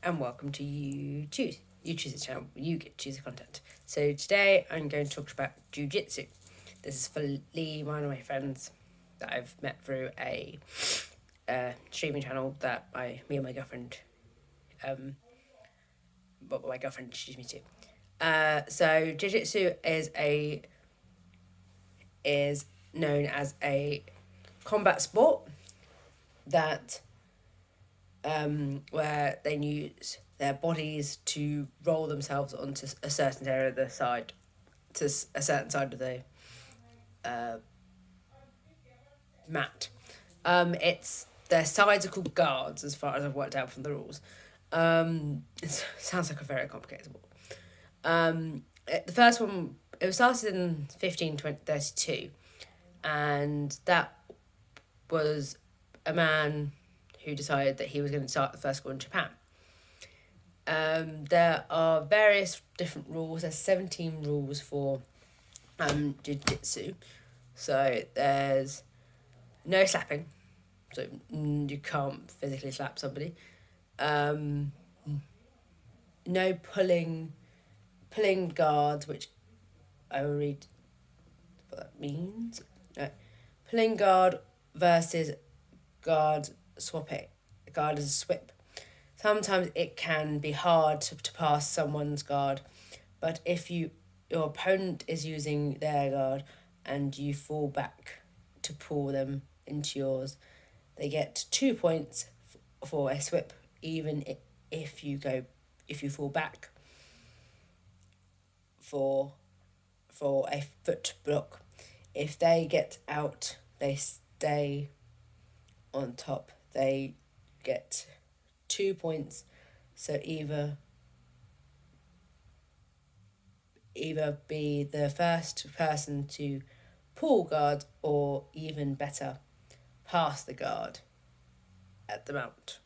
and welcome to You Choose. You choose the channel, you get to choose the content. So today I'm going to talk about jiu-jitsu. This is for Lee, one of my friends that I've met through a streaming channel that me and my girlfriend, but my girlfriend introduced me to. So jiu-jitsu is known as a combat sport that where they use their bodies to roll themselves onto a certain area of the side, to a certain side of the mat. It's their sides are called guards, as far as I've worked out from the rules. It sounds like a very complicated sport. The first one, it was started in 1532, and that was a man who decided that he was going to start the first school in Japan. There are various different rules. There's 17 rules for jiu-jitsu. So there's no slapping. So you can't physically slap somebody. No pulling guards, which I will read what that means. No. Pulling guard versus guard swapping. Guard is a swip. Sometimes it can be hard to pass someone's guard, but if your opponent is using their guard and you fall back to pull them into yours, they get 2 points for a swip, even if you fall back for a foot block. If they get out, they stay on top. They get 2 points. So either be the first person to pull guard, or even better, pass the guard at the moment,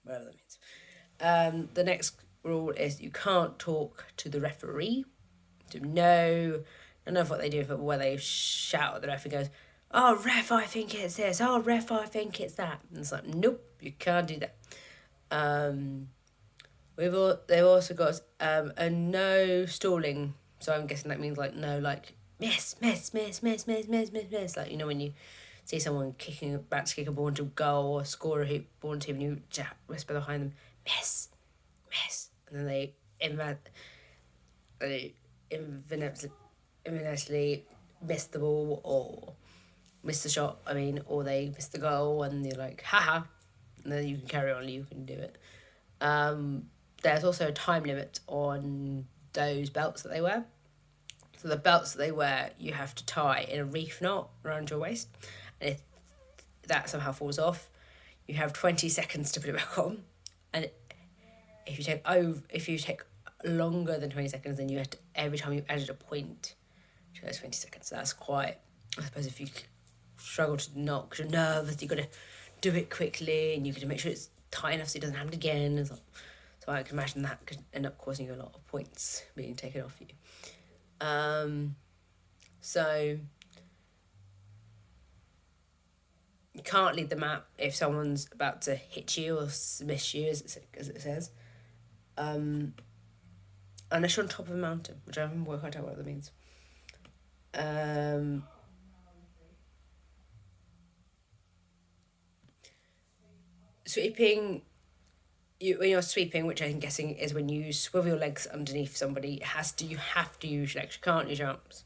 whatever that means. The next rule is you can't talk to the referee. So none of what they do, where they shout at the ref and goes, "Oh, ref, I think it's this. Oh, ref, I think it's that." And it's like, nope, you can't do that. They've also got a no stalling. So I'm guessing that means no, miss. Like, when you see someone about to kick a ball into a goal or score a hoop ball into, and you whisper behind them, miss, and then they infamously miss the ball or miss the shot, or they miss the goal, and you're like, haha, and then you can carry on, you can do it. There's also a time limit on those belts that they wear. So the belts that they wear, you have to tie in a reef knot around your waist, and if that somehow falls off, you have 20 seconds to put it back on, and if you take longer than 20 seconds, then you have to, every time you've added a point to those 20 seconds. So that's quite, I suppose, if you struggle to knot because you're nervous, you've got to do it quickly, and you've got to make sure it's tight enough so it doesn't happen again. So I can imagine that could end up causing you a lot of points being taken off you. So you can't leave the mat if someone's about to hit you or miss you, as it says. Unless you're on top of a mountain, which I haven't worked out what that means. Sweeping, when you're sweeping, which I'm guessing is when you swivel your legs underneath somebody, you have to use your legs. You can't use your arms.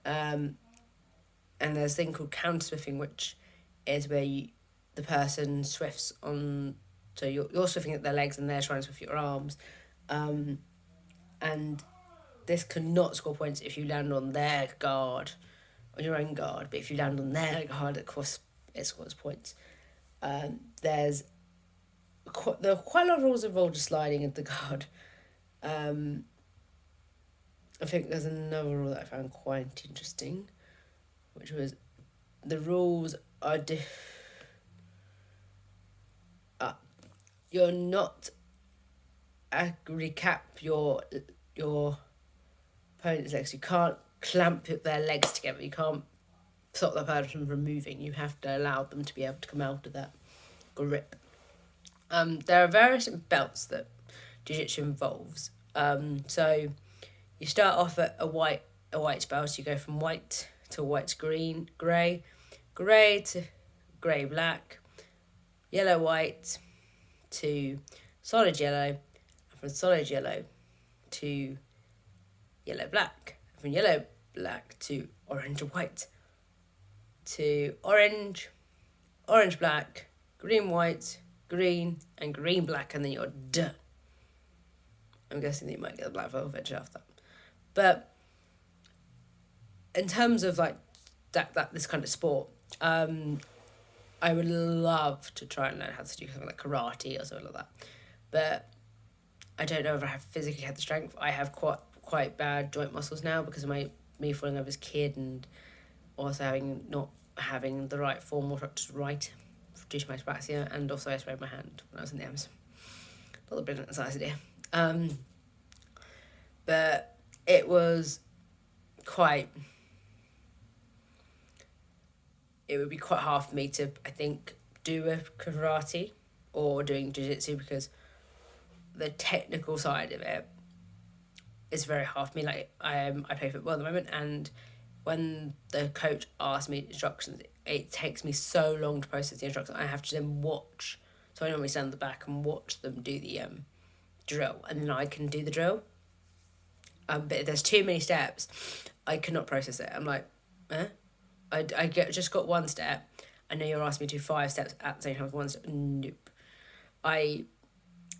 And there's a thing called counter swiffing, which is where the person swifts on. So you're swiffing at their legs and they're trying to swift your arms. And this cannot score points if you land on their guard, on your own guard. But if you land on their guard, of course, it scores points. There are quite a lot of rules involved just sliding into the guard. I think there's another rule that I found quite interesting, which was the rules are you're not recap your opponent's legs. You can't clamp their legs together. You can't stop the person from moving. You have to allow them to be able to come out of that grip. There are various belts that jiu-jitsu involves. So you start off at a white belt. You go from white to white to green, grey, grey to grey black, yellow white to solid yellow, and from solid yellow to yellow black, and from yellow black to orange white, to orange, orange black, green white, green, and green black, and then you're done. I'm guessing that you might get the black belt eventually after that. But in terms of like that this kind of sport, I would love to try and learn how to do something like karate or something like that. But I don't know if I have physically had the strength. I have quite bad joint muscles now because of me falling over as a kid, and also not having the right form or structure right due to my dyspraxia, and also I sprained my hand when I was in the M's. Not the brilliant size idea. But it was it would be quite hard for me to, I think, do a karate or doing jiu-jitsu, because the technical side of it is very hard for me. Like, I play football at the moment, and when the coach asks me instructions, it takes me so long to process the instructions. I have to then watch. So I normally stand at the back and watch them do the drill, and then I can do the drill. But if there's too many steps, I cannot process it. I'm like, just got one step. I know you're asking me to do 5 steps at the same time with one step. Nope. I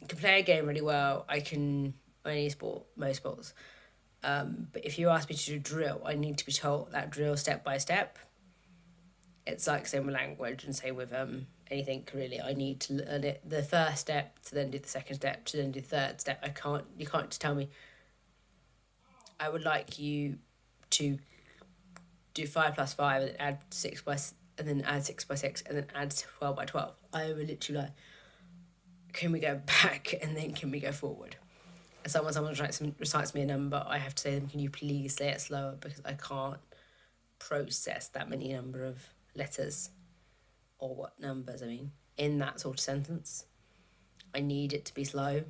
can play a game really well. I can any sport, most sports. But if you ask me to do drill, I need to be told that drill step by step. It's like same with language and same with anything really. I need to learn it the first step to then do the second step to then do the third step. You can't just tell me, I would like you to do 5 plus 5 and add 6 by and then add 6 by 6 and then add 12 by 12. I would literally like, can we go back and then can we go forward? And someone recites me a number, I have to say to them, can you please say it slower, because I can't process that many number of letters, or what numbers, I mean, in that sort of sentence. I need it to be slow,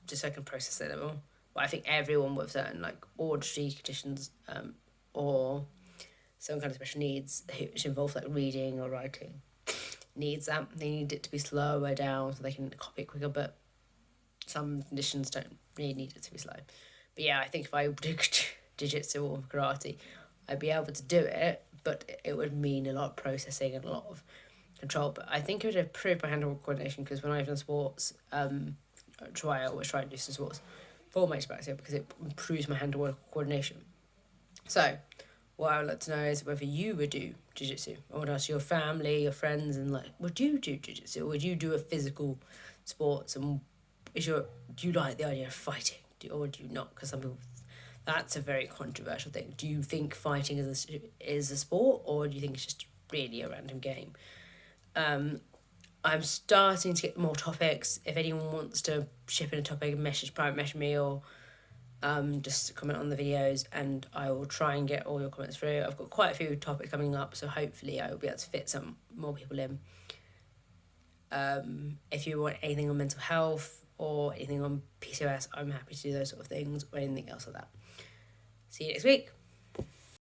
just so I can process it a little. But I think everyone with certain like auditory conditions or some kind of special needs, which involve like reading or writing, needs that. They need it to be slower down so they can copy it quicker, but some conditions don't really need it to be slow. But yeah, I think if I do jiu-jitsu or karate, I'd be able to do it, but it would mean a lot of processing and a lot of control. But I think it would improve my hand-eye coordination, because when I've done sports, I always try and do some sports for my dyspraxia, because it improves my hand-eye coordination. So what I would like to know is whether you would do jiu-jitsu. I would ask your family, your friends, and like, would you do jiu-jitsu, or would you do a physical sports, and do you like the idea of fighting, or do you not? Because some people, that's a very controversial thing. Do you think fighting is a sport, or do you think it's just really a random game? I'm starting to get more topics. If anyone wants to ship in a topic, private message me, or just comment on the videos, and I will try and get all your comments through. I've got quite a few topics coming up, so hopefully I will be able to fit some more people in. If you want anything on mental health or anything on PCOS, I'm happy to do those sort of things, or anything else like that. See you next week.